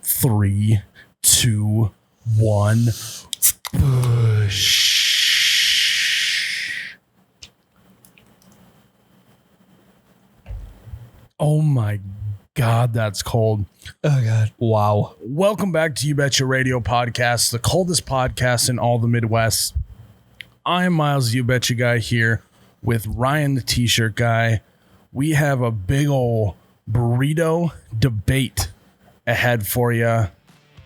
3, 2, 1. Push. Oh my God, that's cold. Oh God. Wow. Welcome back to You Betcha Radio Podcast, the coldest podcast in all the Midwest. I am Miles, You Betcha Guy, here with Ryan, the T-shirt guy. We have a big ol' burrito debate ahead for you.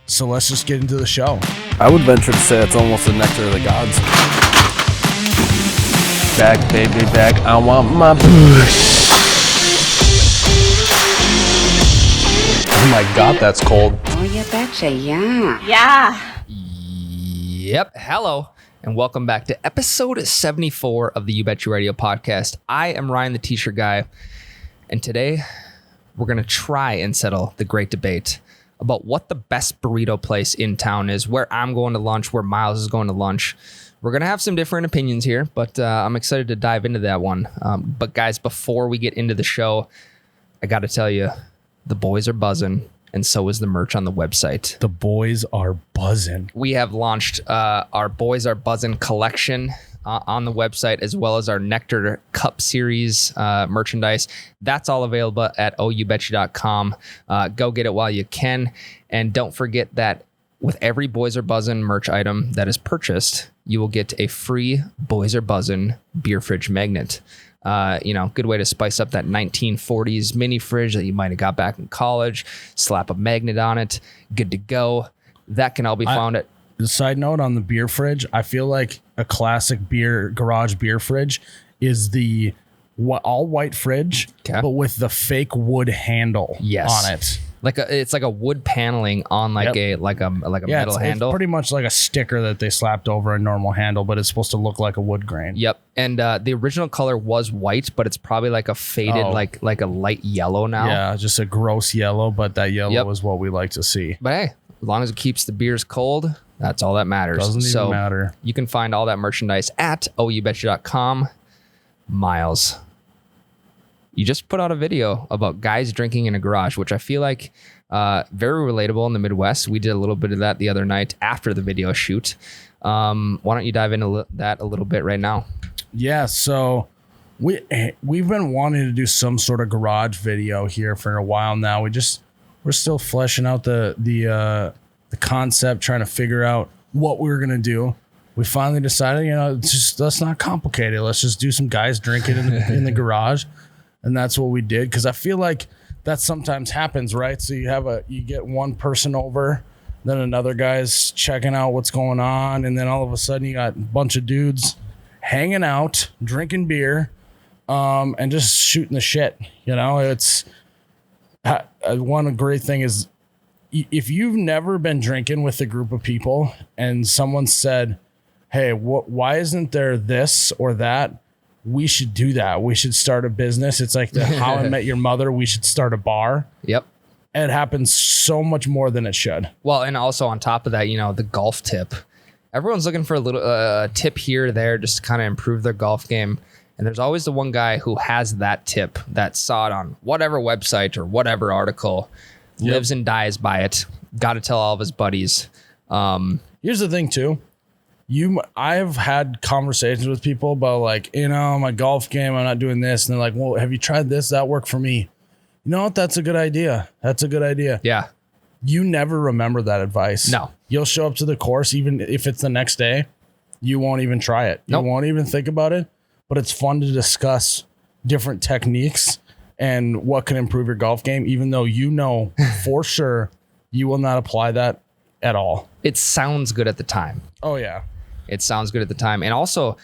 So let's just get into the show. I would venture to say it's almost the nectar of the gods. Back, baby, back. I want my push. Oh my God, that's cold. Oh, you betcha, yeah. Yeah. Yep. Hello, and welcome back to episode 74 of the You Bet You Radio podcast. I am Ryan, the T-shirt guy, and today we're going to try and settle the great debate about what the best burrito place in town is, where I'm going to lunch, where Miles is going to lunch. We're going to have some different opinions here, but I'm excited to dive into that one. But guys, before we get into the show, I got to tell you, the boys are buzzing, and so is the merch on the website. The boys are buzzing. We have launched our Boys Are Buzzin' collection on the website, as well as our Nectar Cup Series merchandise. That's all available at oubetcha.com. Go get it while you can. And don't forget that with every Boys Are Buzzin' merch item that is purchased, you will get a free Boys Are Buzzin' beer fridge magnet. Good way to spice up that 1940s mini fridge that you might have got back in college. Slap a magnet on it. Good to go. That can all be found at... Side note on the beer fridge, I feel like a classic garage beer fridge is the all white fridge, but with the fake wood handle on it. It's like a wood paneling on a metal handle. It's pretty much like a sticker that they slapped over a normal handle, but it's supposed to look like a wood grain. Yep. And the original color was white, but it's probably like a faded, like a light yellow now. Yeah, just a gross yellow, but that yellow is what we like to see. But hey, as long as it keeps the beers cold, that's all that matters. Doesn't even matter. You can find all that merchandise at oubetcha.com. Miles, you just put out a video about guys drinking in a garage, which I feel like very relatable in the Midwest. We did a little bit of that the other night after the video shoot. Why don't you dive into that a little bit right now? Yeah, so we've been wanting to do some sort of garage video here for a while now. We're still fleshing out the concept, trying to figure out what we were gonna do. We finally decided, let's not complicate it. Let's just do some guys drinking in the garage. And that's what we did, because I feel like that sometimes happens, right? So you get one person over, then another guy's checking out what's going on, and then all of a sudden you got a bunch of dudes hanging out, drinking beer, and just shooting the shit. It's one great thing is if you've never been drinking with a group of people and someone said, "Hey, why isn't there this or that?" We should do that. We should start a business. It's like the How I Met Your Mother. We should start a bar. Yep. It happens so much more than it should. Well, and also on top of that, the golf tip. Everyone's looking for a little tip here or there just to kind of improve their golf game. And there's always the one guy who has that tip that saw it on whatever website or whatever article, lives and dies by it. Got to tell all of his buddies. Here's the thing, too. I've had conversations with people about my golf game, I'm not doing this. And they're like, well, have you tried this? That worked for me. You know what? That's a good idea. Yeah. You never remember that advice. No. You'll show up to the course, even if it's the next day, you won't even try it. You won't even think about it, but it's fun to discuss different techniques and what can improve your golf game, even though for sure you will not apply that at all. It sounds good at the time. Oh, yeah. It sounds good at the time. And also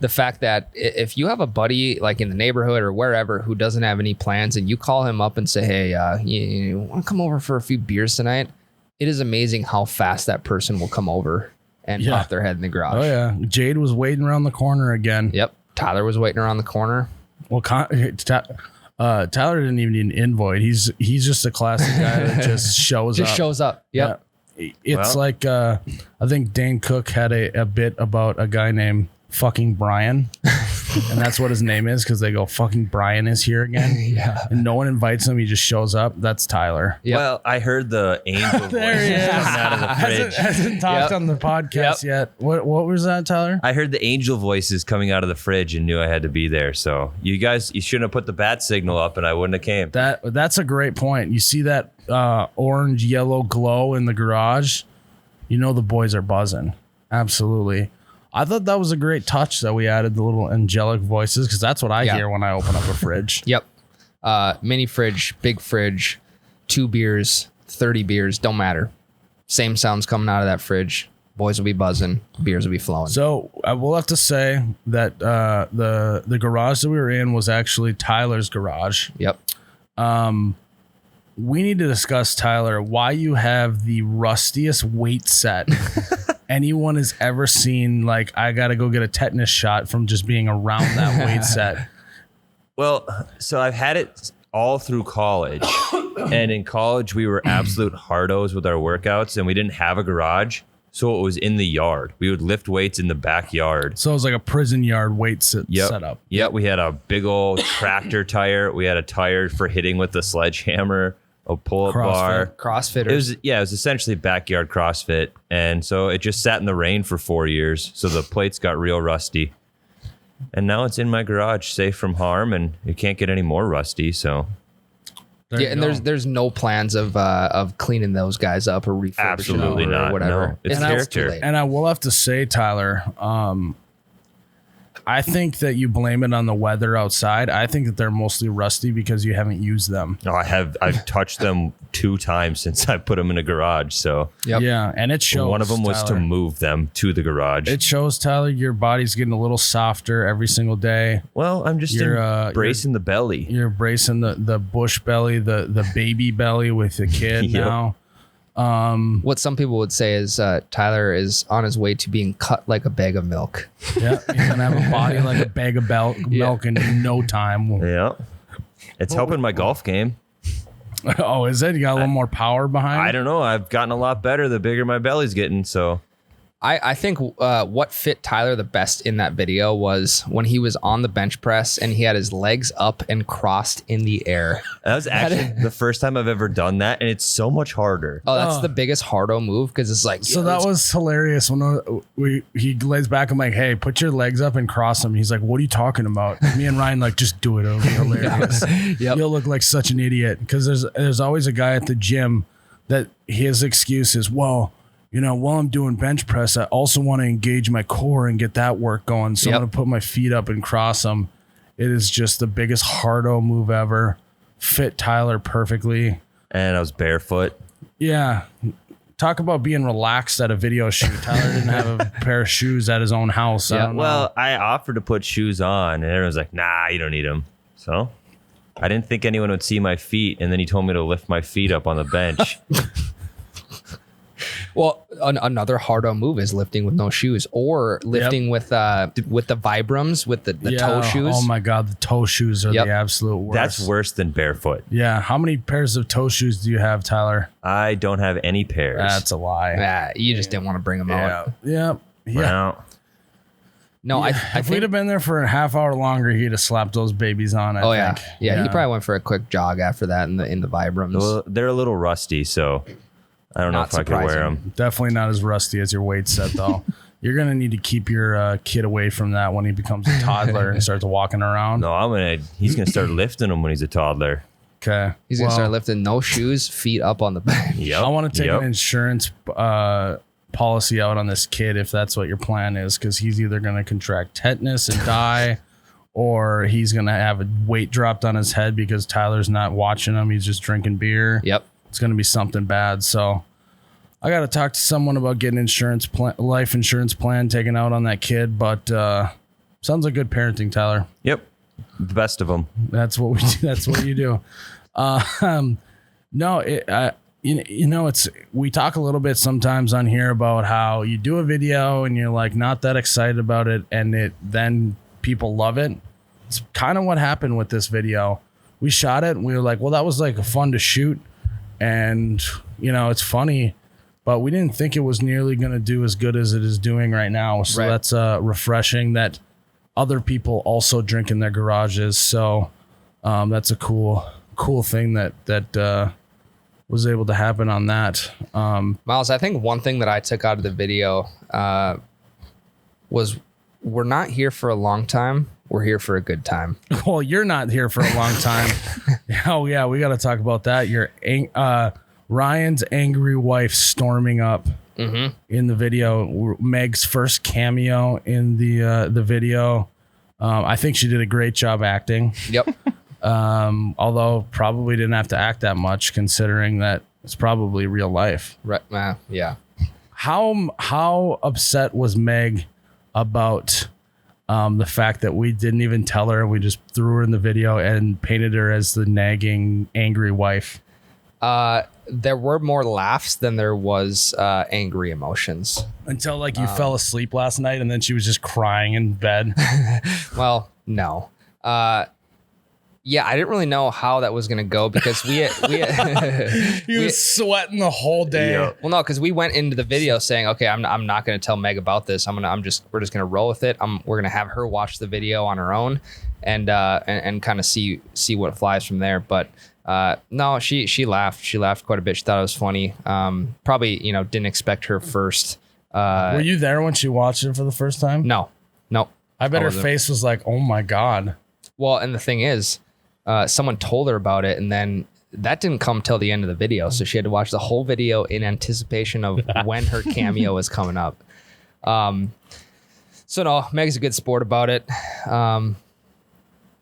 the fact that if you have a buddy like in the neighborhood or wherever who doesn't have any plans and you call him up and say, hey, you want to come over for a few beers tonight? It is amazing how fast that person will come over and pop their head in the garage. Oh, yeah. Jade was waiting around the corner again. Yep. Tyler was waiting around the corner. Well, Tyler didn't even need an invite. He's just a classic guy that just shows up. Just shows up. Yep. Yeah. It's I think Dane Cook had a bit about a guy named fucking Brian. and that's what his name is because they go, fucking Brian is here again. Yeah. And no one invites him. He just shows up. That's Tyler. Yep. Well, I heard the angel voice There he is. coming out of the fridge. Hasn't talked Yep. on the podcast yet. What was that, Tyler? I heard the angel voices coming out of the fridge and knew I had to be there. So you shouldn't have put the bat signal up and I wouldn't have came. That's a great point. You see that orange yellow glow in the garage, you know the boys are buzzing. Absolutely. I thought that was a great touch that we added the little angelic voices because that's what I hear when I open up a fridge. Yep. Mini fridge, big fridge, 2 beers, 30 beers, don't matter. Same sounds coming out of that fridge. Boys will be buzzing. Beers will be flowing. So I will have to say that the garage that we were in was actually Tyler's garage. Yep. We need to discuss, Tyler, why you have the rustiest weight set anyone has ever seen. Like, I got to go get a tetanus shot from just being around that weight set. Well, so I've had it all through college. And in college, we were absolute hardos with our workouts and we didn't have a garage. So it was in the yard. We would lift weights in the backyard. So it was like a prison yard weight setup. Yep. We had a big old tractor tire. We had a tire for hitting with the sledgehammer, a pull-up bar. CrossFitters. It was essentially backyard CrossFit. And so it just sat in the rain for 4 years. So the plates got real rusty. And now it's in my garage, safe from harm, and it can't get any more rusty. So There Yeah, you and go. there's no plans of cleaning those guys up or refurbishing absolutely them or not. whatever. No, it's And that's character. too late. And I will have to say, Tyler, I think that you blame it on the weather outside. I think that they're mostly rusty because you haven't used them. No, I've touched them 2 times since I put them in a garage. So Yep. Yeah, and it shows. one of them was Tyler. to move them to the garage. It shows, Tyler, your body's getting a little softer every single day. Well, I'm just You're, embracing the belly. You're bracing the bush belly, the baby belly with the kid Yep. now. What some people would say is Tyler is on his way to being cut like a bag of milk. Yeah, he's gonna have a body like a bag of milk in no time. Yeah. It's helping my golf game. Oh, is it? You got a little more power behind I it? don't know. I've gotten a lot better the bigger my belly's getting. So I think what fit Tyler the best in that video was when he was on the bench press and he had his legs up and crossed in the air. that was actually the first time I've ever done that. And it's so much harder. Oh, that's the biggest hardo move because it's like, So that was hilarious when he lays back. I'm like, hey, put your legs up and cross them. He's like, what are you talking about? Me and Ryan like, just do it. It'll be hilarious. Yep. You'll look like such an idiot because there's always a guy at the gym that his excuse is, well, you know, while I'm doing bench press, I also want to engage my core and get that work going. So Yep. I'm going to put my feet up and cross them. It is just the biggest hardo move ever. Fit Tyler perfectly. And I was barefoot. Yeah. Talk about being relaxed at a video shoot. Tyler didn't have a pair of shoes at his own house. I Yeah, don't know. Well, I offered to put shoes on and everyone's like, nah, you don't need them. So I didn't think anyone would see my feet. And then he told me to lift my feet up on the bench. well, another hardo move is lifting with no shoes or lifting with the Vibrams with the toe shoes. Oh my God. The toe shoes are Yep. the absolute worst. That's worse than barefoot. Yeah. How many pairs of toe shoes do you have, Tyler? I don't have any pairs. That's a lie. Ah, you just didn't want to bring them out. Yeah. Yeah. Well, No, I If we'd think. have been there for a half hour longer, he'd have slapped those babies on. Oh I think. yeah. He probably went for a quick jog after that in the Vibrams. well, they're a little rusty, so I don't know Not if I could wear surprising. them. Definitely not as rusty as your weight set, though. You're gonna need to keep your kid away from that when he becomes a toddler and starts walking around. No, he's gonna start lifting them when he's a toddler. Okay. He's gonna Well, start lifting no shoes, feet up on the bench. Yep. I want to take Yep. an insurance policy out on this kid if that's what your plan is, because he's either going to contract tetanus and die, or he's going to have a weight dropped on his head because Tyler's not watching him. He's just drinking beer. Yep. It's going to be something bad. So I got to talk to someone about getting life insurance plan taken out on that kid. But sounds like good parenting, Tyler. Yep. The best of them. That's what we do. That's what you do. No, it's we talk a little bit sometimes on here about how you do a video and you're like not that excited about it, and then people love it. It's kind of what happened with this video. We shot it and we were like, well, that was like fun to shoot, and it's funny, but we didn't think it was nearly going to do as good as it is doing right now. So Right. that's refreshing that other people also drink in their garages. So that's a cool thing that was able to happen on that. Miles, I think one thing that I took out of the video was we're not here for a long time. We're here for a good time. Well, you're not here for a long time. Oh yeah, we got to talk about that. Ryan's angry wife storming up in the video. Meg's first cameo in the video. I think she did a great job acting. Yep. Although probably didn't have to act that much considering that it's probably real life. Right. Yeah. How upset was Meg about the fact that we didn't even tell her? We just threw her in the video and painted her as the nagging, angry wife. There were more laughs than there was angry emotions. Until like you fell asleep last night and then she was just crying in bed. Well, no. Yeah, I didn't really know how that was gonna go because we He was sweating the whole day. Yeah. well, no, because we went into the video saying, okay, I'm not gonna tell Meg about this. We're just gonna roll with it. We're gonna have her watch the video on her own and kind of see what flies from there. But no, she laughed. She laughed quite a bit. She thought it was funny. Probably didn't expect her first. Were you there when she watched it for the first time? No. I bet her wasn't. face was like, oh my God. Well, and the thing is, someone told her about it, and then that didn't come till the end of the video. So she had to watch the whole video in anticipation of when her cameo was coming up. So no, Meg's a good sport about it.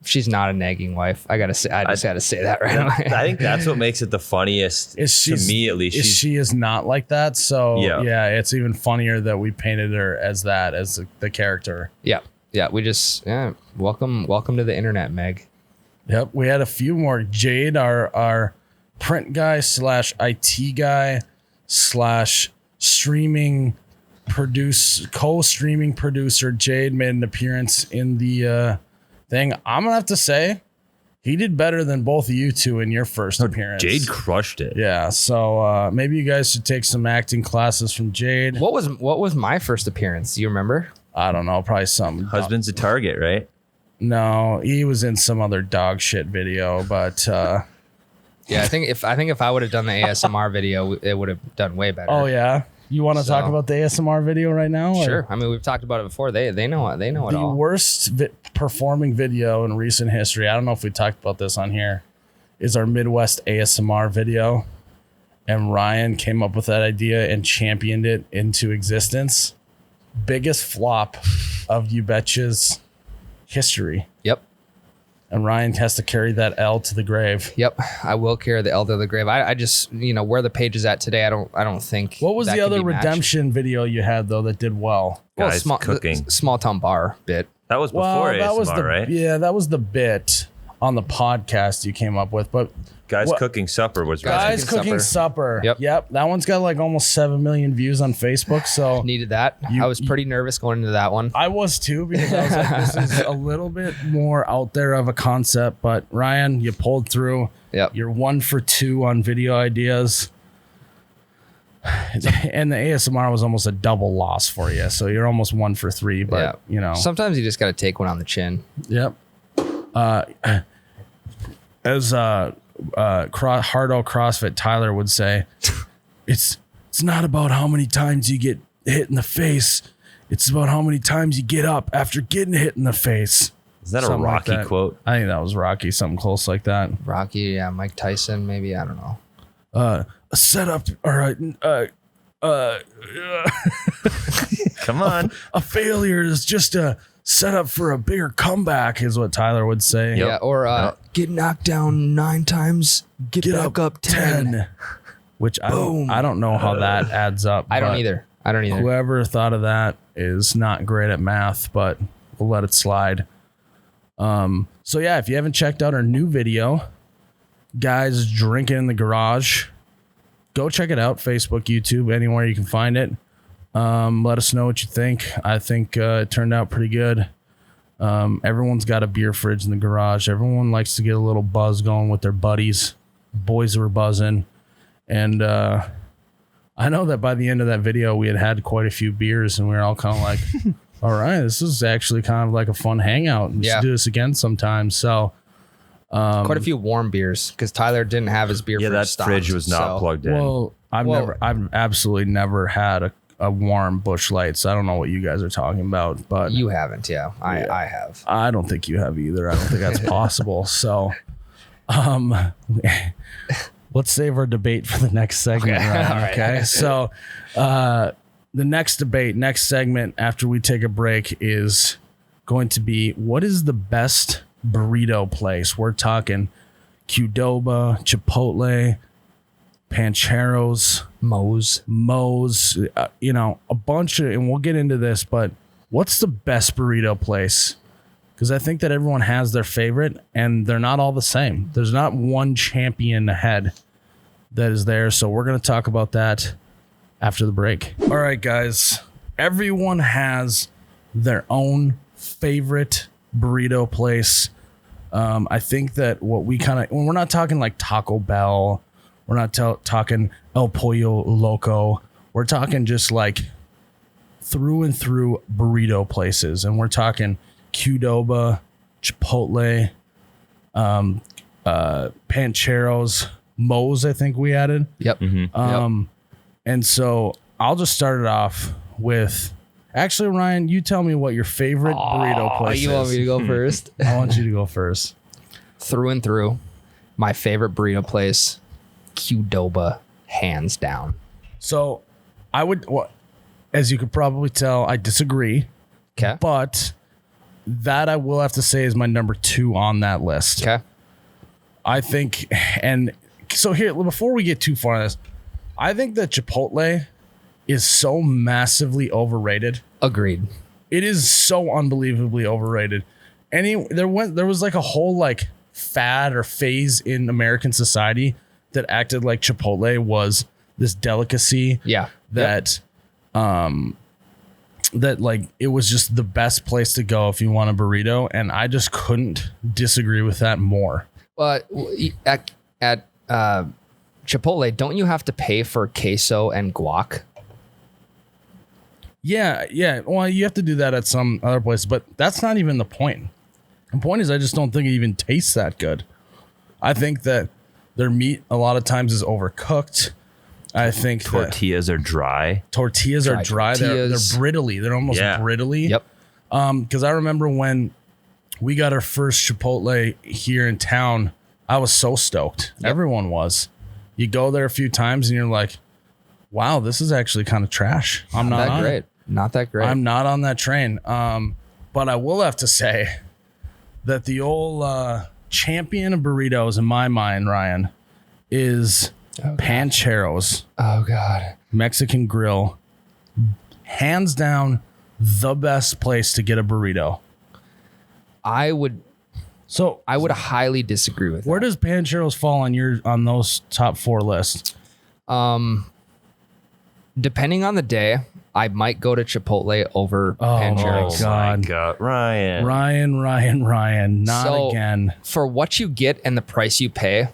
She's not a nagging wife. I just gotta say that right away. I think that's what makes it the funniest to me, at least. She is not like that. So Yeah. it's even funnier that we painted her as that, as the character. Yeah. We just welcome to the internet, Meg. Yep. We had a few more. Jade, our print guy / IT guy / streaming co-streaming producer. Jade made an appearance in the thing. I'm gonna have to say he did better than both of you two in your first appearance. Jade crushed it. Yeah, so maybe you guys should take some acting classes from Jade. What was my first appearance? Do you remember? I don't know, probably some Husband's a target, right? No, he was in some other dog shit video, but Yeah, I think if I would have done the ASMR video, it would have done way better. oh yeah. You want to talk So- about the ASMR video right now? or- Sure. I mean, we've talked about it before. They know it. They know it The all. worst performing video in recent history, I don't know if we talked about this on here, is our Midwest ASMR video. And Ryan came up with that idea and championed it into existence. Biggest flop of You Betcha's history. Yep. And Ryan has to carry that L to the grave. Yep. I will carry the elder of the grave. I just where the page is at today. I don't think. What was that the can other be matched. redemption video you had though that did well? Guys small, cooking. small town bar bit. That was before that ASMR, was the right? Yeah, that was the bit on the podcast you came up with. But Guys What- cooking supper was Guys Cooking Cooking Supper. Yep. That one's got like almost 7 million views on Facebook. So Needed that. I was pretty nervous going into that one. I was too, because I was like, this is a little bit more out there of a concept. But Ryan, you pulled through. Yep. You're 1 for 2 on video ideas. And the ASMR was almost a double loss for you. So you're almost 1 for 3. But, Sometimes you just got to take one on the chin. Yep. As Hardo CrossFit Tyler would say, it's not about how many times you get hit in the face. It's about how many times you get up after getting hit in the face. Is that Something a like Rocky that. quote? I think that was Rocky, something close like that. Rocky, yeah, Mike Tyson, maybe, I don't know. A setup or Come on. a failure is just a setup for a bigger comeback, is what Tyler would say. Yeah, or get knocked down 9 times, get back up 10. Which I don't know how that adds up. I don't but either. Whoever thought of that is not great at math, but we'll let it slide. So yeah, if you haven't checked out our new video, guys drinking in the garage, go check it out. Facebook, YouTube, anywhere you can find it. Let us know what you think. I think it turned out pretty good. Everyone's got a beer fridge in the garage. Everyone likes to get a little buzz going with their buddies. Boys were buzzing. And I know that by the end of that video, we had quite a few beers, and we were all kind of like, All right, this is actually kind of like a fun hangout. We should do this again sometime. So, quite a few warm beers because Tyler didn't have his beer. Yeah, fridge that stocked, fridge was not plugged in. well, I've absolutely never had a warm Busch Light. So I don't know what you guys are talking about, but You haven't, I have. I don't think you have either. I don't think that's possible. So, let's save our debate for the next segment. Okay. Ryan, All right. okay. So, the next segment after we take a break is going to be what is the best burrito place? We're talking Qdoba, Chipotle, Pancheros, Moe's, a bunch of, and we'll get into this, but what's the best burrito place? Because I think that everyone has their favorite and they're not all the same. There's not one champion ahead that is there. So we're going to talk about that after the break. All right, guys. Everyone has their own favorite burrito place. I think that what we kind of, when we're not talking like Taco Bell, we're not talking El Pollo Loco. We're talking just like through and through burrito places. And we're talking Qdoba, Chipotle, Pancheros, Moe's, I think we added. Yep. And so I'll just start it off with, actually, Ryan, you tell me what your favorite burrito place is. You want me to go first? I want you to go first. Through and through, my favorite burrito place, Qdoba, hands down. So I would, as you could probably tell, I disagree. Okay. But that I will have to say is my number 2 on that list. Okay. I think, and so here, before we get too far on this, I think that Chipotle is so massively overrated. Agreed. It is so unbelievably overrated. There was like a whole like fad or phase in American society that acted like Chipotle was this delicacy. Yeah. That that like it was just the best place to go if you want a burrito, and I just couldn't disagree with that more. But at Chipotle, don't you have to pay for queso and guac? Yeah. Well, you have to do that at some other places, but that's not even the point. The point is I just don't think it even tastes that good. I think that their meat a lot of times is overcooked. I think Tortillas are dry. Tortillas are dry. They're tortillas. brittly. They're almost brittly. Yep. Because I remember when we got our first Chipotle here in town, I was so stoked. Yep. Everyone was. You go there a few times and you're like, wow, this is actually kind of trash. I'm not that on great. it. Not that great. I'm not on that train. But I will have to say that the old champion of burritos in my mind, Ryan, is Pancheros Oh God. Mexican Grill. Hands down, the best place to get a burrito. I would highly disagree with Where that. does Pancheros fall on those top 4 lists? Depending on the day, I might go to Chipotle over Pancheros. God. My God, Ryan. Ryan, not So, again. For what you get and the price you pay,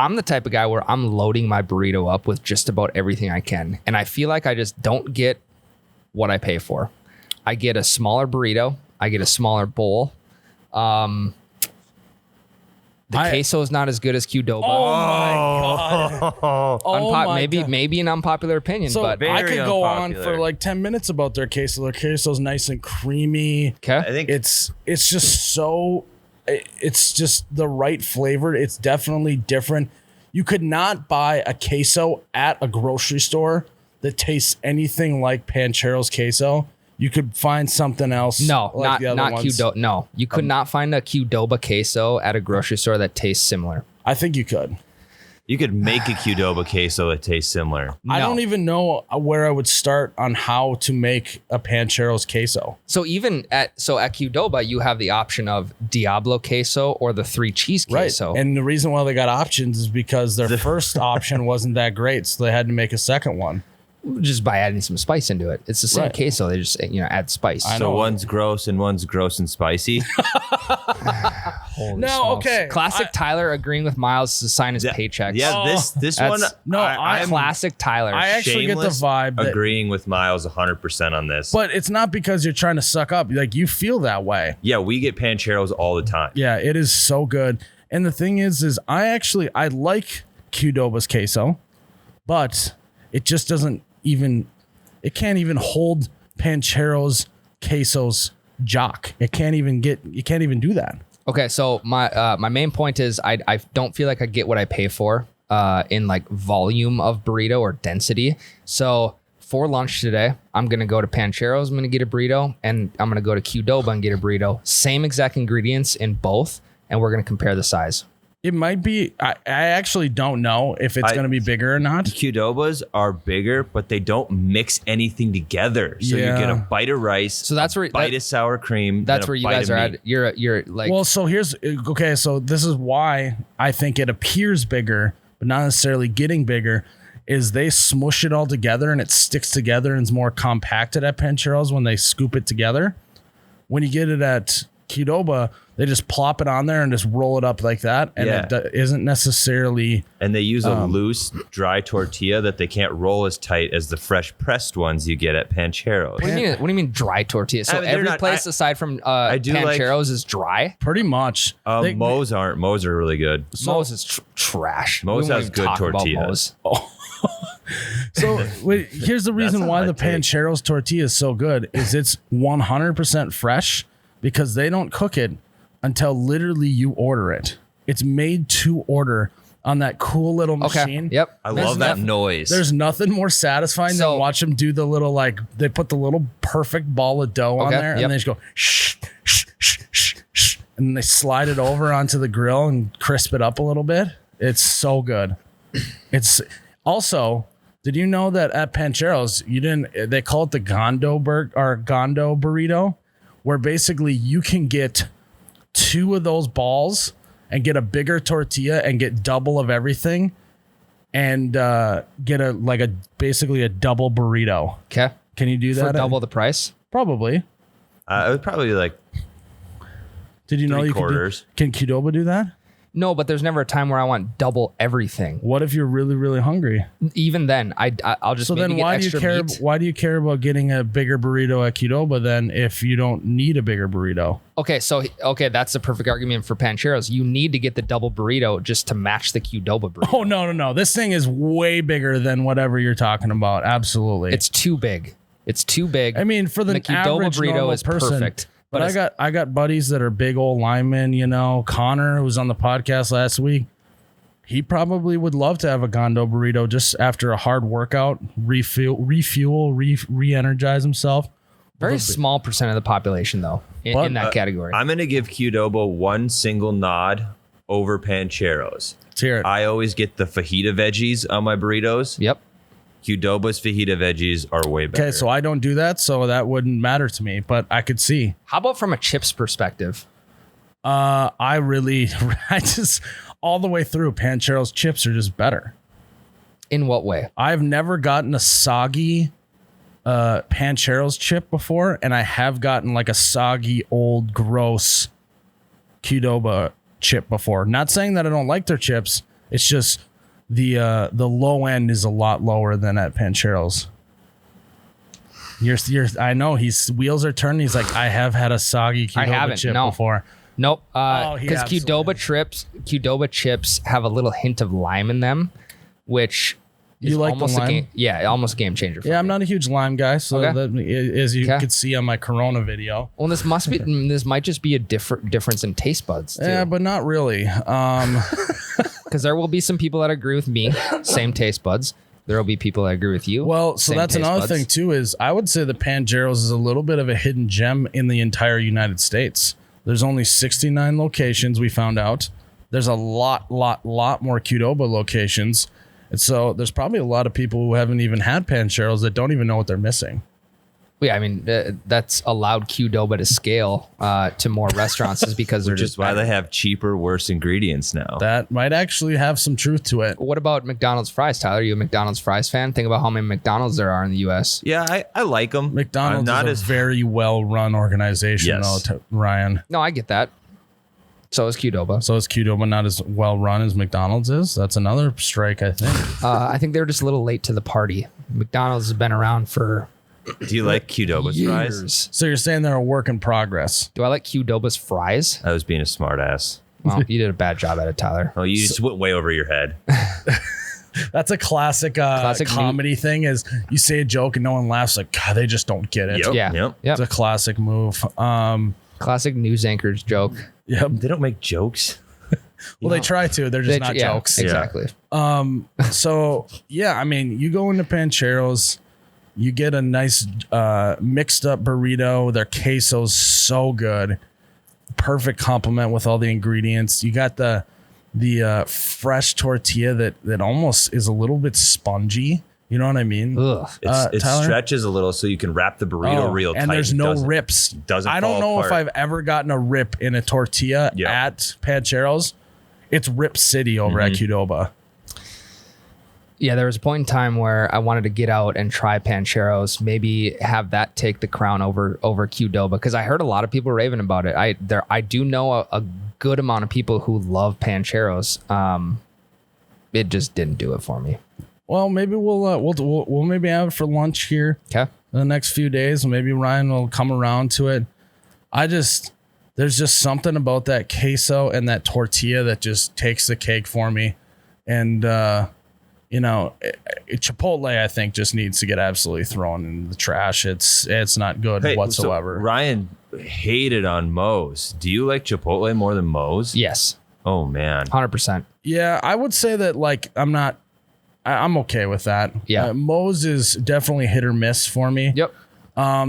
I'm the type of guy where I'm loading my burrito up with just about everything I can. And I feel like I just don't get what I pay for. I get a smaller burrito. I get a smaller bowl. The queso is not as good as Qdoba. Maybe an unpopular opinion, So but I Very could go on unpopular. for like 10 minutes about their queso. Their queso is nice and creamy. okay. I think It's just so, it's just the right flavor. It's definitely different. You could not buy a queso at a grocery store that tastes anything like Pancheros queso. You could find something else. No, like the other not ones. Qdoba. No, you could not find a Qdoba queso at a grocery store that tastes similar. I think you could. you could make a Qdoba queso that tastes similar. I No. don't even know where I would start on how to make a Pancheros queso. So at Qdoba, you have the option of Diablo queso or the 3 cheese queso. And the reason why they got options is because their first option wasn't that great, so they had to make a second one. Just by adding some spice into it. It's the same Right. queso. They just add spice. I So know. one's gross and spicy. Holy No, smokes. okay. Classic Tyler agreeing with Miles to sign his paychecks. Yeah, this That's- one. no, I'm Classic Tyler. I actually get the shameless vibe that, agreeing with Miles 100% on this. but it's not because you're trying to suck up. Like, you feel that way. Yeah, we get Pancheros all the time. Yeah, it is so good. And the thing is I like Qdoba's queso, but it just doesn't even, it can't even hold Pancheros queso's jock. You can't even do that. Okay, so my main point is I don't feel like I get what I pay for in like volume of burrito or density. So for lunch today, I'm gonna go to Pancheros, I'm gonna get a burrito, and I'm gonna go to Qdoba and get a burrito. Same exact ingredients in both, and we're gonna compare the size. It might be, I actually don't know if it's going to be bigger or not. Qdobas are bigger, but they don't mix anything together. So you get a bite of rice, So that's where bite of sour cream. that's then a where you bite guys of are meat. at. You're like, Well, so so this is why I think it appears bigger, but not necessarily getting bigger, is they smush it all together and it sticks together and it's more compacted at Pancheros when they scoop it together. When you get it at Qdoba, they just plop it on there and just roll it up like that. And it isn't necessarily... And they use a loose, dry tortilla that they can't roll as tight as the fresh pressed ones you get at Pancheros. what do you mean dry tortillas? So I mean, they're every not- place aside from do like- Pancheros is dry. Pretty much. Moe's aren't. Moe's are really good. Moe's is trash. Moe's We won't has even good talk about tortillas. Moe's. So here's the reason not why my the take. Pancheros tortilla is so good is it's 100% fresh because they don't cook it until literally you order it. It's made to order on that cool little machine. Okay. Yep. I There's love that nothing- noise. There's nothing more satisfying So- than watch them do the little, like, they put the little perfect ball of dough on Okay, there yep. and they just go shh, shh, shh, shh, shh, and then they slide it over onto the grill and crisp it up a little bit. It's so good. It's also, did you know that at Pancheros, they call it the Gondo burrito, where basically you can get 2 of those balls and get a bigger tortilla and get double of everything and get basically a double burrito. Okay. Can you do that? For double the price. Probably. it was probably like Did you know you quarters. can Qdoba do that? No, but there's never a time where I want double everything. What if you're really, really hungry? Even then, I'll just So maybe then get why do you extra care? meat. Why do you care about getting a bigger burrito at Qdoba then if you don't need a bigger burrito? Okay, so that's the perfect argument for Pancheros. You need to get the double burrito just to match the Qdoba burrito. Oh no! This thing is way bigger than whatever you're talking about. Absolutely, It's too big. It's too big. I mean, for the Qdoba average burrito normal is person, perfect. But it's- I got buddies that are big old linemen. You know, Connor, who was on the podcast last week. He probably would love to have a Gondo burrito just after a hard workout, refuel, re-energize himself. very small percent of the population though in that category. I'm going to give Qdoba one single nod over Pancheros. Let's hear it. I always get the fajita veggies on my burritos. Yep. Qdoba's fajita veggies are way better. Okay, so I don't do that, so that wouldn't matter to me. But I could see. How about from a chips perspective? I just all the way through, Pancheros chips are just better. In what way? I've never gotten a soggy Pancheros chip before, and I have gotten like a soggy, old, gross Qdoba chip before. Not saying that I don't like their chips. It's just the low end is a lot lower than at Pancheros. I know his wheels are turning. He's like, I have had a soggy Qdoba chip before. Nope. he Because absolutely Qdoba chips have a little hint of lime in them, which is You like the almost lime? almost a game changer. For Yeah, I'm me. not a huge lime guy, so Okay. as you Okay. could see on my Corona video. Well, this might just be a difference in taste buds too. Yeah, but not really. Because there will be some people that agree with me, same taste buds. There will be people that agree with you. Well, so same that's taste another buds. thing too. Is I would say the Pancheros is a little bit of a hidden gem in the entire United States. There's only 69 locations. We found out there's a lot more Qdoba locations, and so there's probably a lot of people who haven't even had Pancheros that don't even know what they're missing. Yeah, I mean that's allowed Qdoba to scale to more restaurants is because they're Which is just why better. they have cheaper, worse ingredients now. That might actually have some truth to it. What about McDonald's fries, Tyler? Are you a McDonald's fries fan? Think about how many McDonald's there are in the U.S. Yeah, I like them. McDonald's is a very well-run organization, Yes. though, Ryan. No, I get that. So is Qdoba. So is Qdoba not as well run as McDonald's is? That's another strike, I think. I think they were just a little late to the party. McDonald's has been around for Do you like Qdoba's fries? years. So you're saying they're a work in progress. Do I like Qdoba's fries? I was being a smart ass. Well, you did a bad job at it, Tyler. Oh, you just went way over your head. That's a classic, comedy thing is you say a joke and no one laughs. Like, God, they just don't get it. Yep. Yeah. Yep. It's a classic move. Classic news anchor's joke. Yep. They don't make jokes. Well, they try to. They're just not jokes. Exactly. So, yeah, I mean, you go into Pancheros, you get a nice mixed up burrito. Their queso's so good. Perfect complement with all the ingredients. You got the fresh tortilla that almost is a little bit spongy. You know what I mean? Ugh. It Tyler? stretches a little so you can wrap the burrito real tight. And there's no doesn't- rips. Doesn't I don't fall know if apart. I've ever gotten a rip in a tortilla at Pancheros. It's Rip City over at Qdoba. Yeah, there was a point in time where I wanted to get out and try Pancheros, maybe have that take the crown over Qdoba, because I heard a lot of people raving about it. I do know a good amount of people who love Pancheros. It just didn't do it for me. Well, maybe we'll maybe have it for lunch here Okay. in the next few days. Maybe Ryan will come around to it. There's just something about that queso and that tortilla that just takes the cake for me. And, Chipotle, I think, just needs to get absolutely thrown in the trash. It's not good whatsoever. So Ryan hated on Moe's. Do you like Chipotle more than Moe's? Yes. Oh, man. 100%. Yeah, I would say that, like, I'm okay with that. Yeah. Moe's is definitely hit or miss for me. Yep.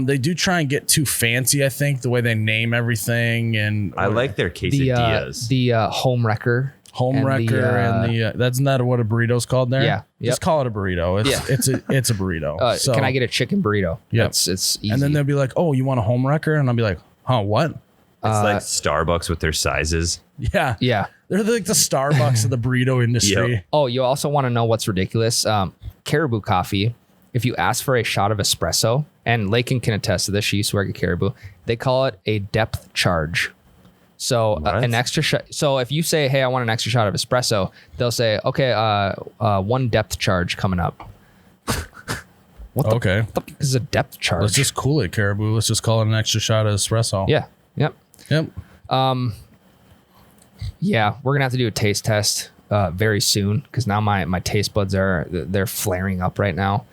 They do try and get too fancy, I think, the way they name everything. And I like their quesadillas. The home wrecker. that's not what a burrito's called there. Yeah. Yep. Just call it a burrito. It's a burrito. So, can I get a chicken burrito? Yeah. It's easy. And then they'll be like, "Oh, you want a home wrecker?" And I'll be like, "Huh, what?" It's like Starbucks with their sizes. Yeah. Yeah. They're like the Starbucks of the burrito industry. Yep. Oh, you also want to know what's ridiculous? Caribou Coffee, if you ask for a shot of espresso, and Lakin can attest to this, she used to work at Caribou, they call it a depth charge. So an extra shot. So if you say, "Hey, I want an extra shot of espresso," they'll say, "Okay, one depth charge coming up." What the fuck is a depth charge? Let's just cool it, Caribou. Let's just call it an extra shot of espresso. Yeah. Yep. Yep. Yeah, we're gonna have to do a taste test very soon, because now my taste buds they're flaring up right now.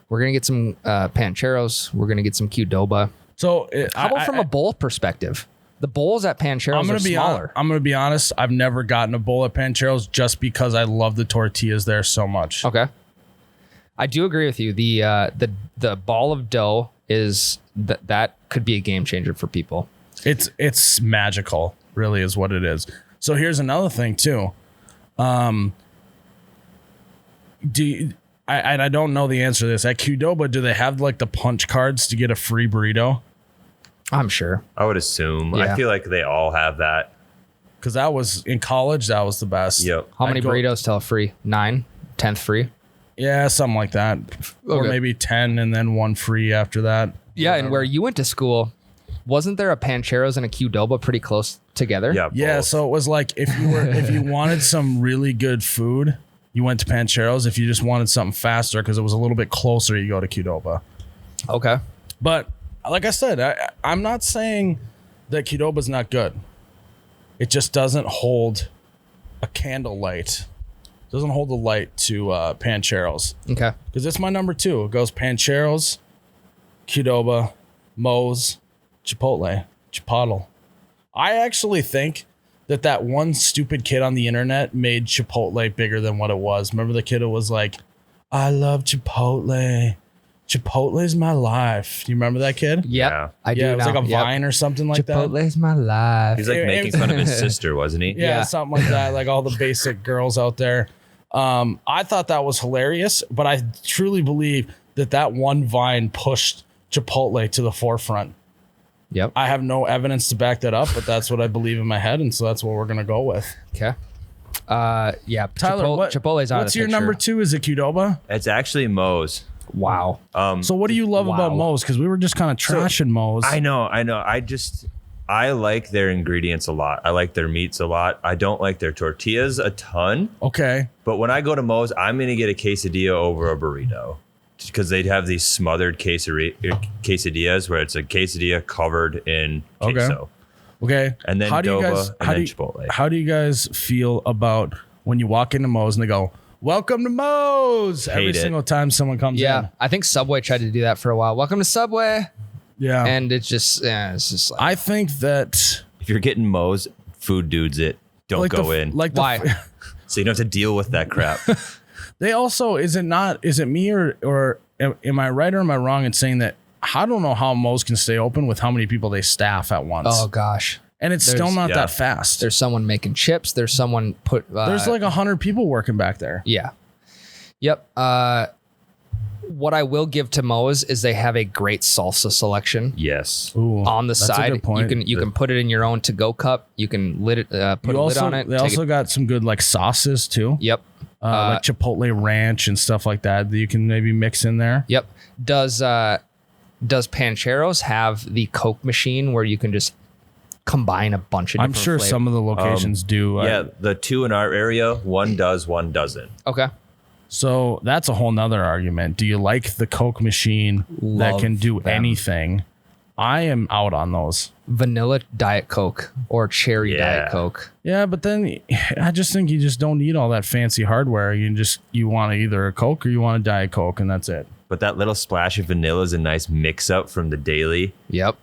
We're gonna get some Pancheros. We're gonna get some Qdoba. So How about from a bowl perspective? The bowls at Pancheros are smaller. I'm gonna be honest. I've never gotten a bowl at Pancheros just because I love the tortillas there so much. Okay, I do agree with you. The ball of dough is that could be a game changer for people. It's magical, really, is what it is. So here's another thing too. I don't know the answer to this. At Qdoba, do they have like the punch cards to get a free burrito? I'm sure. I would assume. Yeah. I feel like they all have that. Because that was in college, that was the best. Yep. How many I'd go- burritos tell free? 9? 10th free? Yeah, something like that. Or Okay. maybe 10 and then one free after that. Yeah, and where you went to school, wasn't there a Pancheros and a Qdoba pretty close together? Yeah. Yeah, both. so it was like if you wanted some really good food, you went to Pancheros. If you just wanted something faster because it was a little bit closer, you go to Qdoba. Okay. But like I said, I'm not saying that Qdoba's not good. It just doesn't hold a candlelight. Doesn't hold the light to Pancheros. Okay. Because it's my number 2. It goes Pancheros, Qdoba, Moe's, Chipotle. I actually think that one stupid kid on the internet made Chipotle bigger than what it was. Remember the kid who was like, "I love Chipotle. Chipotle's my life." Do you remember that kid? Yep. Yeah. I do Yeah, it was now. like a Yep. Vine or something like that. Chipotle's my life. He's like It making was- fun of his sister, wasn't he? Yeah, Yeah. something like that. Like all the basic girls out there. I thought that was hilarious, but I truly believe that one Vine pushed Chipotle to the forefront. Yep. I have no evidence to back that up, but that's what I believe in my head, and so that's what we're gonna go with. Okay. Yeah. Tyler, Chipotle's out of what's the your picture. number 2? Is it Qdoba? It's actually Moe's. Wow. So what do you love about Wow. Moe's? Because we were just kind of trashing Moe's. I know. I like their ingredients a lot. I like their meats a lot. I don't like their tortillas a ton. Okay. But when I go to Moe's, I'm going to get a quesadilla over a burrito because they'd have these smothered quesadillas where it's a quesadilla covered in queso. Okay. And then Chipotle. How do you guys feel about when you walk into Moe's and they go, "Welcome to Moe's" every single time someone comes in? Yeah, I think Subway tried to do that for a while. Welcome to Subway. Yeah. And it's just like, I think that If you're getting Moe's, food dudes it. Don't go in. why? So you don't have to deal with that crap. They also, is it me or am I right or am I wrong in saying that I don't know how Moe's can stay open with how many people they staff at once? Oh gosh. And it's still not that fast. There's someone making chips. There's someone There's like 100 people working back there. Yeah. Yep. What I will give to Moe's is they have a great salsa selection. Yes. Ooh, On the that's side, a good point. you can put it in your own to-go cup. You can put a lid on it. They also got some good like sauces too. Yep. Like Chipotle ranch and stuff like that you can maybe mix in there. Yep. Does Pancheros have the Coke machine where you can just combine a bunch of different I'm sure flavors? some of the locations do. Yeah, the two in our area, one does, one doesn't. Okay. So that's a whole nother argument. Do you like the Coke machine that Love can do them. anything? I am out on those. Vanilla Diet Coke or cherry Diet Coke. Yeah, but then I just think you just don't need all that fancy hardware. You want either a Coke or you want a Diet Coke, and that's it. But that little splash of vanilla is a nice mix up from the daily. Yep.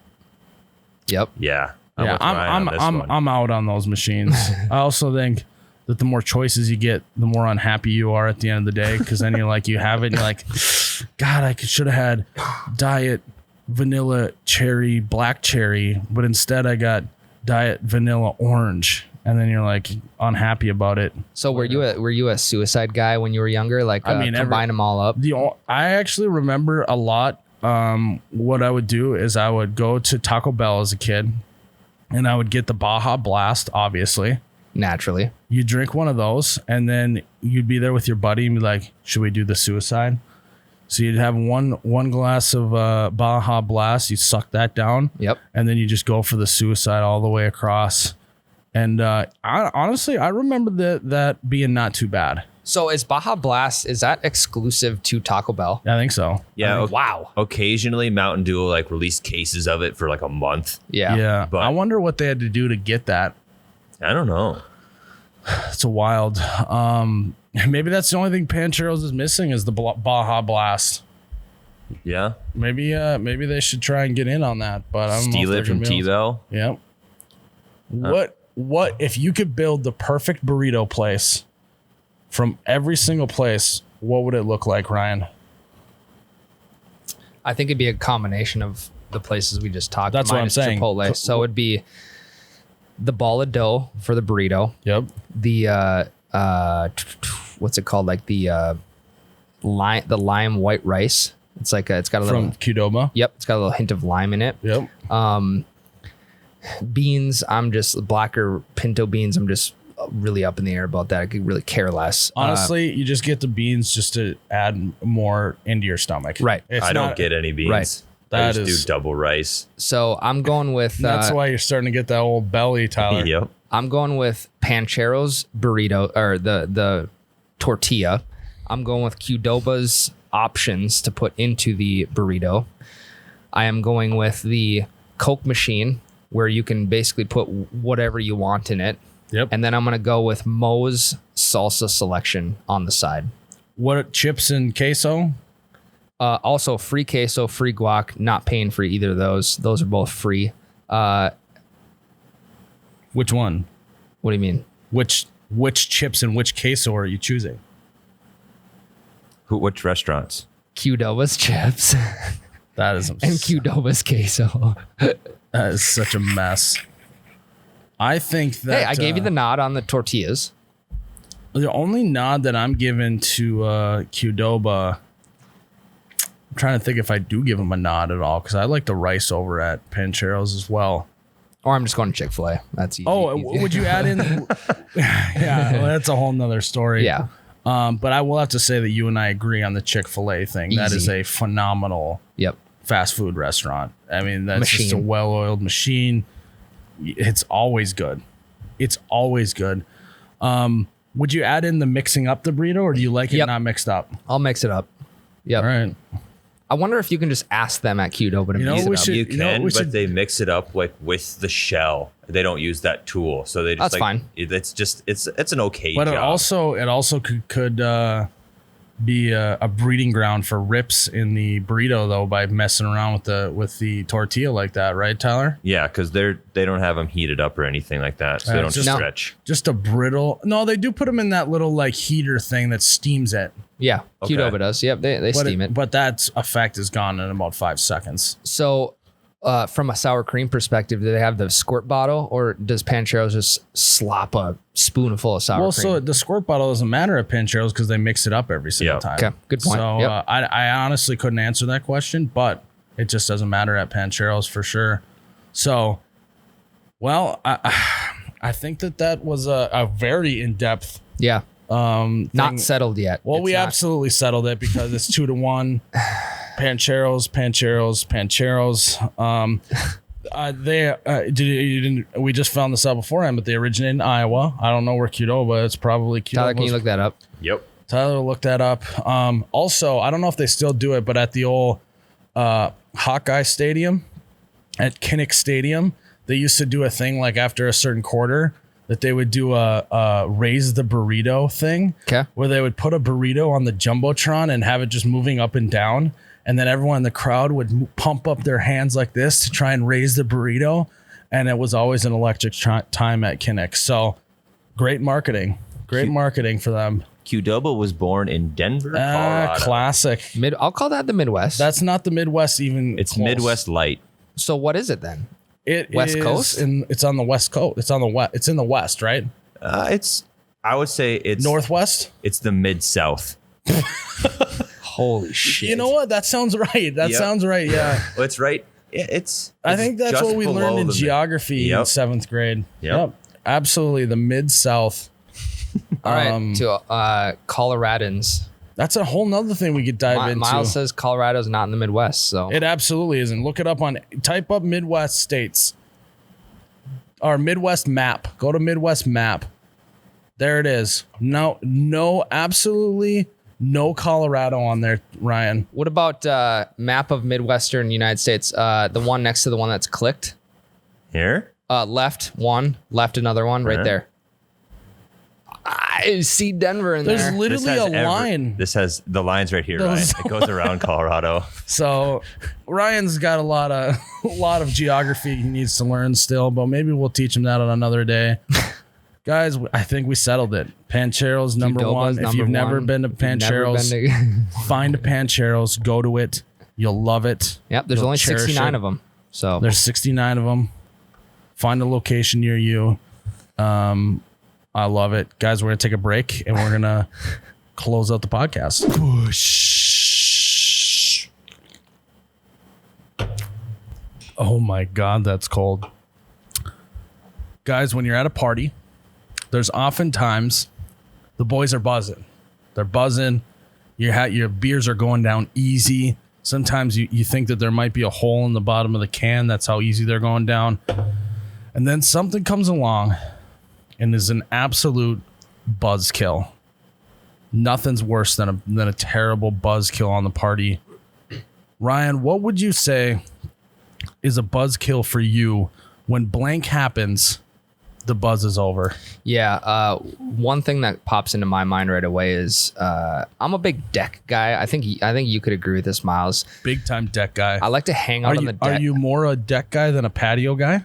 Yeah. Yeah, with Ryan on this one. I'm out on those machines. I also think that the more choices you get, the more unhappy you are at the end of the day. Because then you're like, you have it, and you're like, God, I should have had Diet Vanilla Cherry Black Cherry, but instead I got Diet Vanilla Orange, and then you're like unhappy about it. So were you a suicide guy when you were younger? Like combine them all up. I actually remember a lot. What I would do is I would go to Taco Bell as a kid, and I would get the Baja Blast, obviously. Naturally. You drink one of those, and then you'd be there with your buddy and be like, should we do the suicide? So you'd have one glass of Baja Blast, you suck that down. Yep. And then you just go for the suicide all the way across. And I honestly remember that being not too bad. So is Baja Blast, is that exclusive to Taco Bell? I think so. Yeah. Wow. Occasionally Mountain Dew will like release cases of it for like a month. Yeah. Yeah. But I wonder what they had to do to get that. I don't know. It's a wild. Maybe that's the only thing Pancheros is missing is the Baja Blast. Yeah. Maybe they should try and get in on that. But I don't know Steal if it from T-Bell. Yep. What if you could build the perfect burrito place from every single place? What would it look like, Ryan? I think it'd be a combination of the places we just talked about. That's what I'm saying. Chipotle. So it'd be the ball of dough for the burrito. Yep. The what's it called? Like the lime white rice. It's like it's got a little From Qdoba. Yep, it's got a little hint of lime in it. Yep. Beans, I'm just blacker pinto beans. I'm just really up in the air about that. I could really care less. Honestly, you just get the beans just to add more into your stomach. Right. I don't get any beans. Right. I That just is- do double rice. So I'm going with That's why you're starting to get that old belly, Tyler. Yep. I'm going with Pancheros burrito or the tortilla. I'm going with Qdoba's options to put into the burrito. I am going with the Coke machine where you can basically put whatever you want in it. Yep. And then I'm going to go with Moe's salsa selection on the side. What, chips and queso? Also free queso, free guac, not paying for either of those. Those are both free. Which one? What do you mean? Which chips and which queso are you choosing? Which restaurants? Qdoba's chips That is and Qdoba's queso. that is such a mess. I think that Hey, I gave you the nod on the tortillas. the only nod that I'm giving to Qdoba. I'm trying to think if I do give him a nod at all because I like the rice over at Pancheros as well. Or I'm just going to Chick-fil-A. That's easy. Oh, easy. would you add in? Yeah, well, that's a whole nother story. Yeah. But I will have to say that you and I agree on the Chick-fil-A thing. That is Easy. a phenomenal Yep. fast food restaurant. I mean, that's just a Machine. well-oiled machine. It's always good. It's always good. Would you add in the mixing up the burrito, or do you like it not mixed up? I'll mix it up. Yeah. All right. I wonder if you can just ask them at Qdoba to mix it up. You can, but they mix it up like with the shell. They don't use that tool, so they just That's fine. It's just it's an okay But job. it also could be a breeding ground for rips in the burrito, though, by messing around with the tortilla like that, right, Tyler? Yeah, because they don't have them heated up or anything like that, so they don't just- stretch. Just a brittle. No, they do put them in that little like heater thing that steams it. Yeah, Okay. Qdoba does. Yep, they steam it. But that effect is gone in about 5 seconds. So, from a sour cream perspective, do they have the squirt bottle, or does Pancheros just slop a spoonful of sour cream? So the squirt bottle doesn't matter at Pancheros because they mix it up every single Yeah. time. Okay, good point. So Yep. I honestly couldn't answer that question, but it just doesn't matter at Pancheros for sure. So, well, I think that was a very in-depth Yeah, not thing. settled yet. Well, It's we not. absolutely settled it because it's 2-1. Pancheros. We just found this out beforehand, but they originated in Iowa. I don't know where Qdoba. It's probably Qdoba. Tyler, can you look that up? Yep. Tyler looked that up. Also, I don't know if they still do it, but at the old Hawkeye Stadium, at Kinnick Stadium, they used to do a thing like after a certain quarter that they would do a raise the burrito thing. Okay. Where they would put a burrito on the Jumbotron and have it just moving up and down. And then everyone in the crowd would pump up their hands like this to try and raise the burrito. And it was always an electric time at Kinnick. So great marketing. Great marketing for them. Qdoba was born in Denver, Colorado. Classic. I'll call that the Midwest. That's not the Midwest even. It's close. Midwest light. So what is it then? It West is Coast? it's on the West Coast. It's on the west. It's in the West, right? I would say it's Northwest. It's the Mid-South. Holy shit. You know what? That sounds right. That Yep. sounds right. Yeah. Well, it's right. It's. I think that's just what we learned below in the geography in Yep. 7th grade. Yep. Absolutely. The Mid-South. All right, to Coloradans. That's a whole nother thing we could dive into. Miles says Colorado's not in the Midwest, so It absolutely isn't. Look it up type up Midwest states. Or Midwest map. Go to Midwest map. There it is. No, absolutely no Colorado on there, Ryan. What about map of Midwestern United States? The one next to the one that's clicked. Here? Left one, left another one, right Where? there. I see Denver in There's there. literally a line. This has the lines right here, Ryan. It goes around Colorado. So Ryan's got a lot of geography he needs to learn still, but maybe we'll teach him that on another day. Guys, I think we settled it. Pancheros number Qdoba's one. If number you've never one. been to If you've never Pancheros, been find a Pancheros, go to it. You'll love it. Yep, there's You'll only cherish 69 it. of them. So There's 69 of them. Find a location near you. I love it. Guys, we're going to take a break and we're going to close out the podcast. Whoosh. Oh my God, that's cold. Guys, when you're at a party, there's oftentimes the boys are buzzing. They're buzzing. Your beers are going down easy. Sometimes you think that there might be a hole in the bottom of the can. That's how easy they're going down. And then something comes along and is an absolute buzzkill. Nothing's worse than a terrible buzzkill on the party. Ryan, what would you say is a buzzkill for you when blank happens? The buzz is over. yeah, one thing that pops into my mind right away is I'm a big deck guy. I think you could agree with this, Miles. Big time deck guy. I like to hang out on the deck. Are you more a deck guy than a patio guy?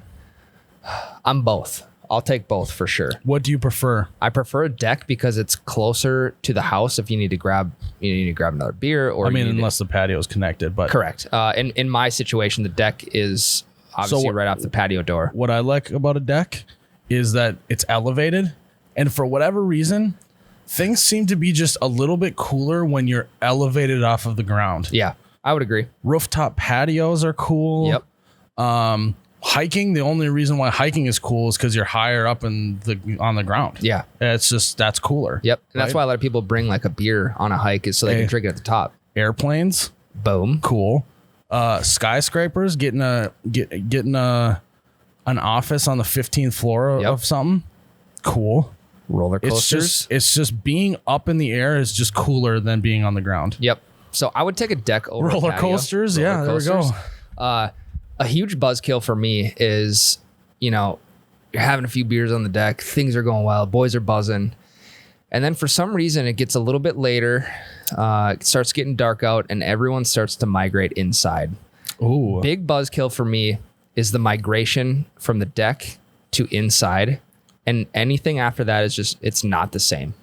I'm both. I'll take both for sure. What do you prefer? I prefer a deck because it's closer to the house if you need to grab another beer or I mean, you need to- unless the patio is connected, but correct. In my situation, the deck is obviously So- right off the patio door. what I like about a deck is that it's elevated, and for whatever reason, things seem to be just a little bit cooler when you're elevated off of the ground. Yeah, I would agree. Rooftop patios are cool. Yep. Hiking, the only reason why hiking is cool is because you're higher up on the ground. Yeah. It's just that's cooler. Yep. And that's Right? why a lot of people bring like a beer on a hike is so they Hey. can drink it at the top. Airplanes, Boom. cool. Skyscrapers, getting a an office on the 15th floor Yep. of something, cool. Roller coasters. It's just being up in the air is just cooler than being on the ground. Yep. So I would take a deck over a Roller patio. coasters, yeah, there we go. A huge buzzkill for me is, you're having a few beers on the deck, things are going well, boys are buzzing, and then for some reason it gets a little bit later, it starts getting dark out, and everyone starts to migrate inside. Ooh. Big buzzkill for me is the migration from the deck to inside, and anything after that is just, it's not the same.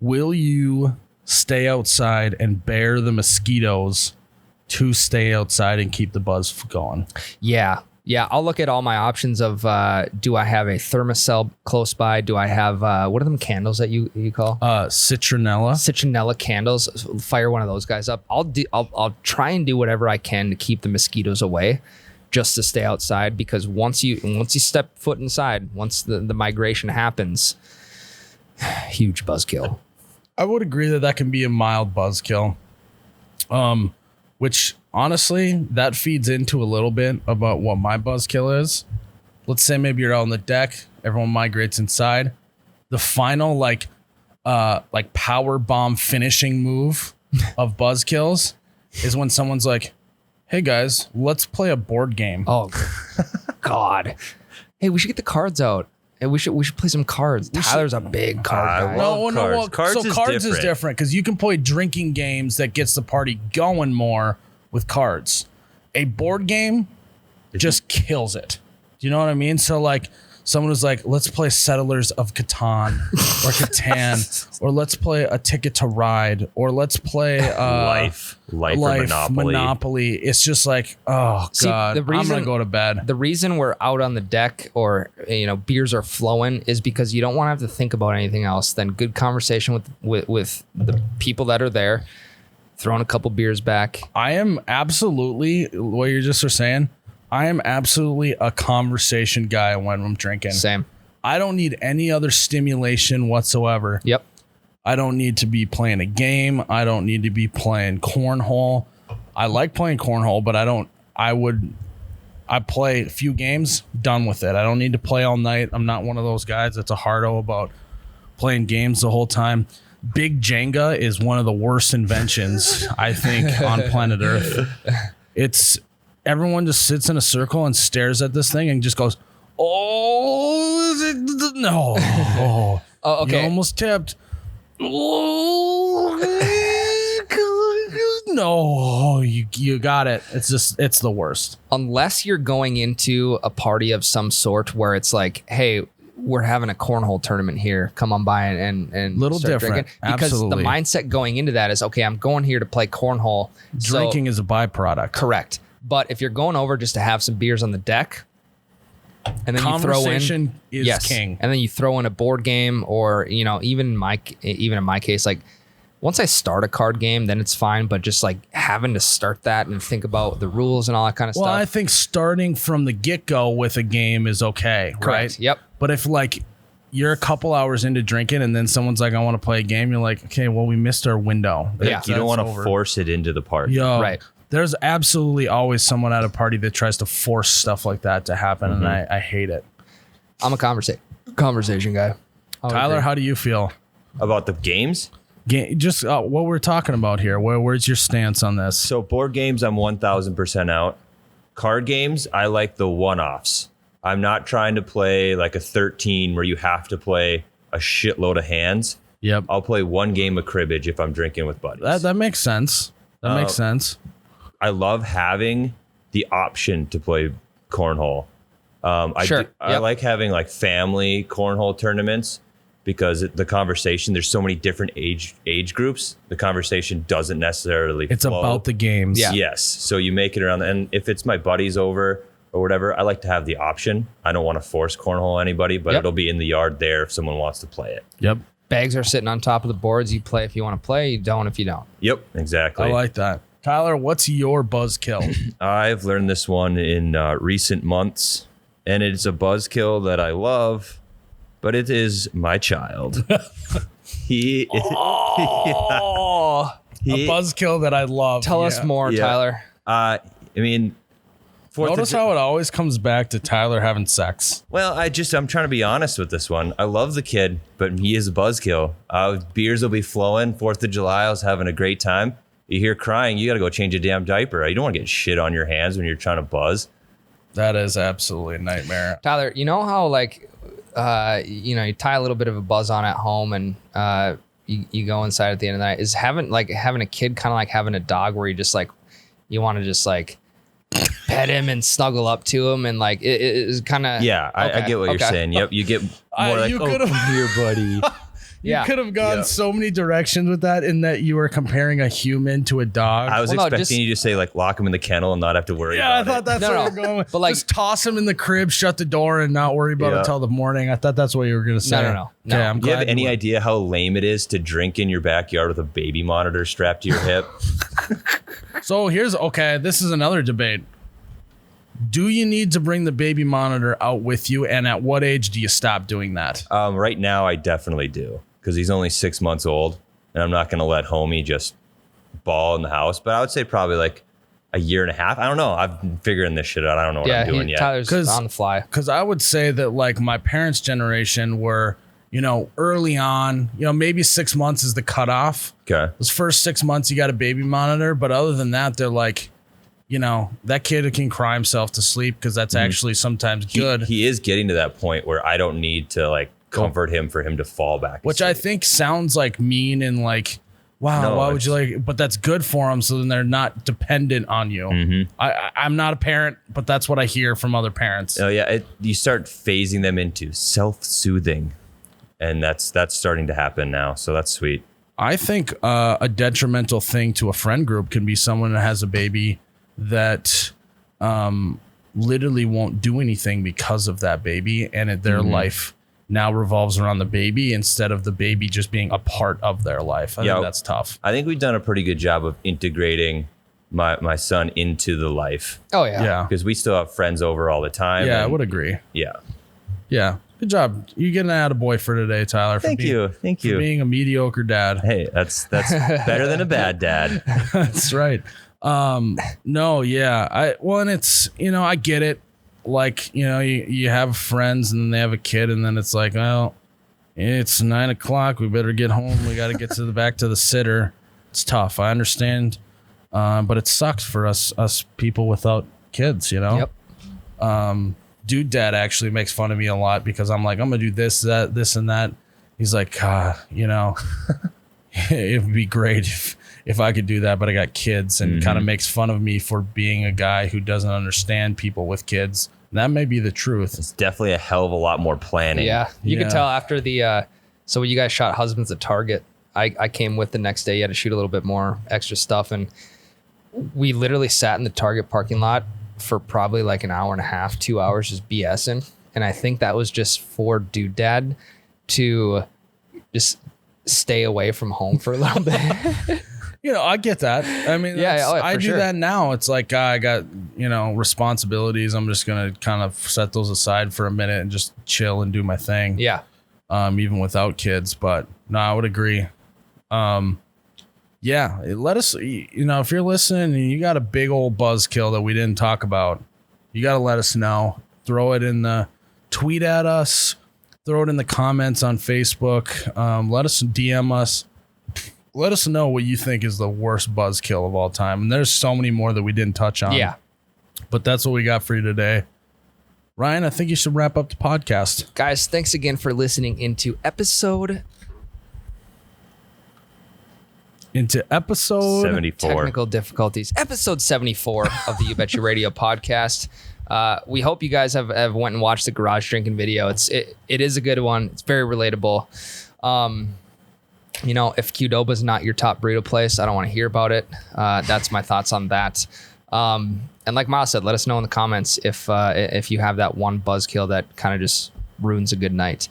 Will you stay outside and bear the mosquitoes to stay outside and keep the buzz going? Yeah. I'll look at all my options of, do I have a thermocell close by? Do I have, what are them candles that you call? Citronella. Candles. Fire one of those guys up. I'll try and do whatever I can to keep the mosquitoes away, just to stay outside, because once you step foot inside, once the migration happens, huge buzzkill. I would agree that can be a mild buzzkill. Which honestly, that feeds into a little bit about what my buzzkill is. Let's say maybe you're out on the deck, everyone migrates inside. The final like power bomb finishing move of buzzkills is when someone's like, "Hey guys, let's play a board game." Oh God. Hey, we should get the cards out. And we should play some cards. Tyler's a big card guy. love cards. Cards is different because you can play drinking games that gets the party going more with cards. A board game just kills it. Do you know what I mean? So like someone was like, let's play Settlers of Catan or Catan, or let's play A Ticket to Ride, or let's play Life or Monopoly. It's just like, oh God, I'm gonna go to bed. The reason we're out on the deck, or beers are flowing, is because you don't want to have to think about anything else than good conversation with the people that are there, throwing a couple beers back. I am absolutely, what you're just saying, I am absolutely a conversation guy when I'm drinking. Same. I don't need any other stimulation whatsoever. Yep. I don't need to be playing a game. I don't need to be playing cornhole. I like playing cornhole, but I play a few games, done with it. I don't need to play all night. I'm not one of those guys that's a hardo about playing games the whole time. Big Jenga is one of the worst inventions, I think, on planet Earth. It's everyone just sits in a circle and stares at this thing and just goes, "Oh, is it? No. Oh, okay. You almost tipped. Oh, no, you got it. It's the worst." Unless you're going into a party of some sort where it's like, hey, we're having a cornhole tournament here. Come on by and little start different. drinking. Because Absolutely. the mindset going into that is, okay, I'm going here to play cornhole. Drinking is a byproduct. Correct. But if you're going over just to have some beers on the deck, and then you throw in is king. and then you throw in a board game, or even in my case, like once I start a card game, then it's fine. But just like having to start that and think about the rules and all that kind of Well, stuff. I think starting from the get-go with a game is okay, Correct. right? Yep. But if like you're a couple hours into drinking and then someone's like, I want to play a game, you're like, okay, well, we missed our window. Yeah. You don't want to force it into the party. Yo, Right. There's absolutely always someone at a party that tries to force stuff like that to happen, and I hate it. I'm a conversation guy. Tyler, how do you feel? About the games? Just what we're talking about here. Where's your stance on this? So board games, I'm 1,000% out. Card games, I like the one-offs. I'm not trying to play like a 13 where you have to play a shitload of hands. Yep. I'll play one game of cribbage if I'm drinking with buddies. That makes sense. That makes sense. I love having the option to play cornhole. Sure. I like having like family cornhole tournaments because the conversation, there's so many different age groups. The conversation doesn't necessarily It's flow. about the games. Yeah. Yes. So you make it around. And if it's my buddies over or whatever, I like to have the option. I don't want to force cornhole anybody, but Yep. it'll be in the yard there if someone wants to play it. Yep. Bags are sitting on top of the boards. You play if you want to play. You don't if you don't. Yep, exactly. I like that. Tyler, what's your buzzkill? I've learned this one in recent months, and it's a buzzkill that I love, but it is my child. He, A buzzkill that I love. Tell us more, Yeah. Tyler. I mean, Notice how it always comes back to Tyler having sex. Well, I'm trying to be honest with this one. I love the kid, but he is a buzzkill. Beers will be flowing. 4th of July, I was having a great time. You hear crying, you got to go change a damn diaper. You don't want to get shit on your hands when you're trying to buzz. That is absolutely a nightmare. Tyler, you know how like, you tie a little bit of a buzz on at home and you go inside at the end of the night. Is having a kid kind of like having a dog where you just like, you want to just like pet him and snuggle up to him and like it is kind of. Yeah, I get what you're saying. Yep, you get more like, come here, buddy. You could have gone so many directions with that in that you were comparing a human to a dog. I was expecting you to say like lock him in the kennel and not have to worry about it. Yeah, I thought that's where you're going with. But like, just toss him in the crib, shut the door, and not worry about it until the morning. I thought that's what you were going to say. No. Okay, I'm Do you have any idea how lame it is to drink in your backyard with a baby monitor strapped to your hip? So this is another debate. Do you need to bring the baby monitor out with you? And at what age do you stop doing that? Right now, I definitely do. Because he's only 6 months old, and I'm not going to let homie just ball in the house. But I would say probably like a year and a half. I don't know. I've been figuring this shit out. I don't know what I'm doing yet. Tyler's on the fly. Because I would say that like my parents' generation were, early on, maybe 6 months is the cutoff. Okay. Those first 6 months, you got a baby monitor. But other than that, they're like, that kid can cry himself to sleep because that's actually sometimes good. He is getting to that point where I don't need to like comfort him for him to fall back. Which I think sounds like mean and like, wow, why would you like, but that's good for them. So then they're not dependent on you. Mm-hmm. I'm not a parent, but that's what I hear from other parents. Oh yeah. You start phasing them into self-soothing and that's starting to happen now. So that's sweet. I think a detrimental thing to a friend group can be someone that has a baby that literally won't do anything because of that baby and their life now revolves around the baby instead of the baby just being a part of their life. I think that's tough. I think we've done a pretty good job of integrating my son into the life. Oh, yeah. Yeah. Because we still have friends over all the time. Yeah, I would agree. Yeah. Yeah. Good job. You getting an attaboy for today, Tyler. Thank you. For being a mediocre dad. Hey, that's better than a bad dad. That's right. No, yeah. And it's, I get it. Like, you have friends and they have a kid and then it's like, well, it's 9 o'clock. We better get home. We got to get back to the sitter. It's tough. I understand. But it sucks for us people without kids, Yep. Dude dad actually makes fun of me a lot because I'm like, I'm going to do this, that, this and that. He's like, it would be great if I could do that, but I got kids and kind of makes fun of me for being a guy who doesn't understand people with kids. And that may be the truth. It's definitely a hell of a lot more planning. Yeah. You could tell after so when you guys shot Husbands at Target, I came with the next day. You had to shoot a little bit more extra stuff. And we literally sat in the Target parking lot for probably like an hour and a half, 2 hours just BSing. And I think that was just for dude dad to just stay away from home for a little bit. I get that. I mean, I do that now. It's like I got, responsibilities. I'm just going to kind of set those aside for a minute and just chill and do my thing. Yeah. Even without kids. But no, I would agree. Yeah. Let us, if you're listening and you got a big old buzzkill that we didn't talk about, you got to let us know. Throw it in the tweet at us. Throw it in the comments on Facebook. Let us DM us. Let us know what you think is the worst buzzkill of all time. And there's so many more that we didn't touch on. Yeah. But that's what we got for you today. Ryan, I think you should wrap up the podcast. Guys, thanks again for listening into episode 74. Technical difficulties. Episode 74 of the You Bet Your Radio podcast. We hope you guys have went and watched the garage drinking video. It is a good one. It's very relatable. If Qdoba's not your top burrito place, I don't want to hear about it. That's my thoughts on that. And like Miles said, let us know in the comments if you have that one buzzkill that kind of just ruins a good night.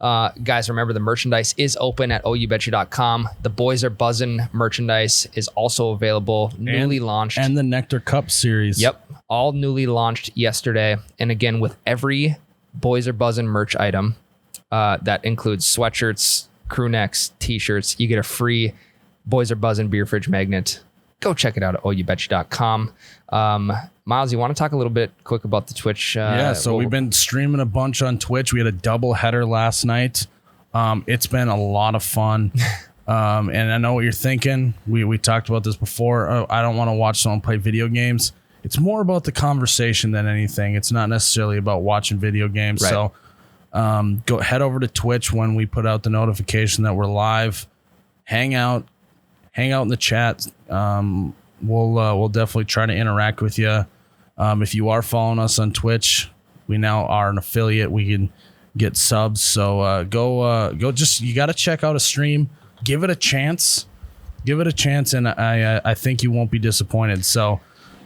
Guys, remember the merchandise is open at oubetcha.com. The Boys Are Buzzin' merchandise is also available, newly launched. And the Nectar Cup series. Yep. All newly launched yesterday. And again, with every Boys Are Buzzin' merch item, that includes sweatshirts, crew necks, t-shirts, you get a free Boys Are Buzzin' beer fridge magnet go check it out at oubetcha.com. Miles, you want to talk a little bit quick about the Twitch? So we've been streaming a bunch on Twitch. We had a double header last night. It's been a lot of fun. And I know what you're thinking. We talked about this before. Oh, I don't want to watch someone play video games. It's more about the conversation than anything. It's not necessarily about watching video games. Right. So go head over to Twitch when we put out the notification that we're live. Hang out in the chat. We'll definitely try to interact with you. If you are following us on Twitch, we now are an affiliate. We can get subs. So go. Just you got to check out a stream. Give it a chance. And I think you won't be disappointed. So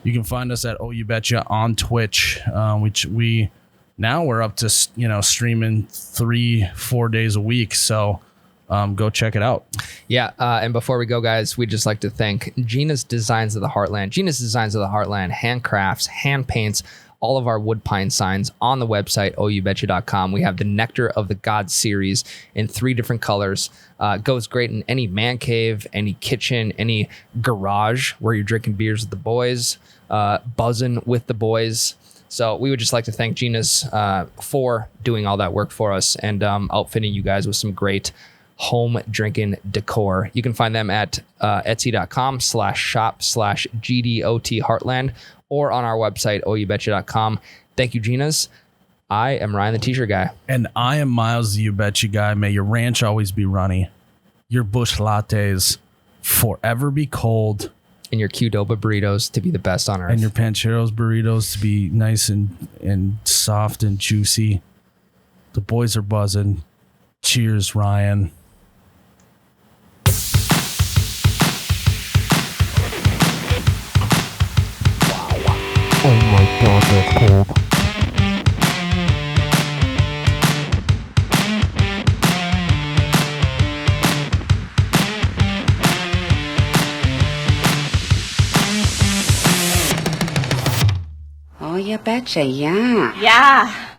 you can find us at Oh You Betcha on Twitch, which we're up to streaming 3-4 days a week. So go check it out. Yeah, and before we go, guys, we'd just like to thank Gina's Designs of the Heartland. Gina's Designs of the Heartland, handcrafts, hand paints, all of our wood pine signs on the website, oubetcha.com. We have the Nectar of the Gods series in 3 different colors. Goes great in any man cave, any kitchen, any garage where you're drinking beers with the boys, buzzing with the boys. So we would just like to thank Gina's for doing all that work for us and outfitting you guys with some great home drinking decor. You can find them at etsy.com/shop/GDOT Heartland or on our website, oubetcha.com. Thank you, Gina's. I am Ryan, the t-shirt guy. And I am Miles, the You Betcha guy. May your ranch always be runny. Your bush lattes forever be cold. And your Qdoba burritos to be the best on earth. And your Pancheros burritos to be nice and soft and juicy. The boys are buzzing. Cheers, Ryan. Oh my god, that's cold. Oh, you betcha, yeah. Yeah.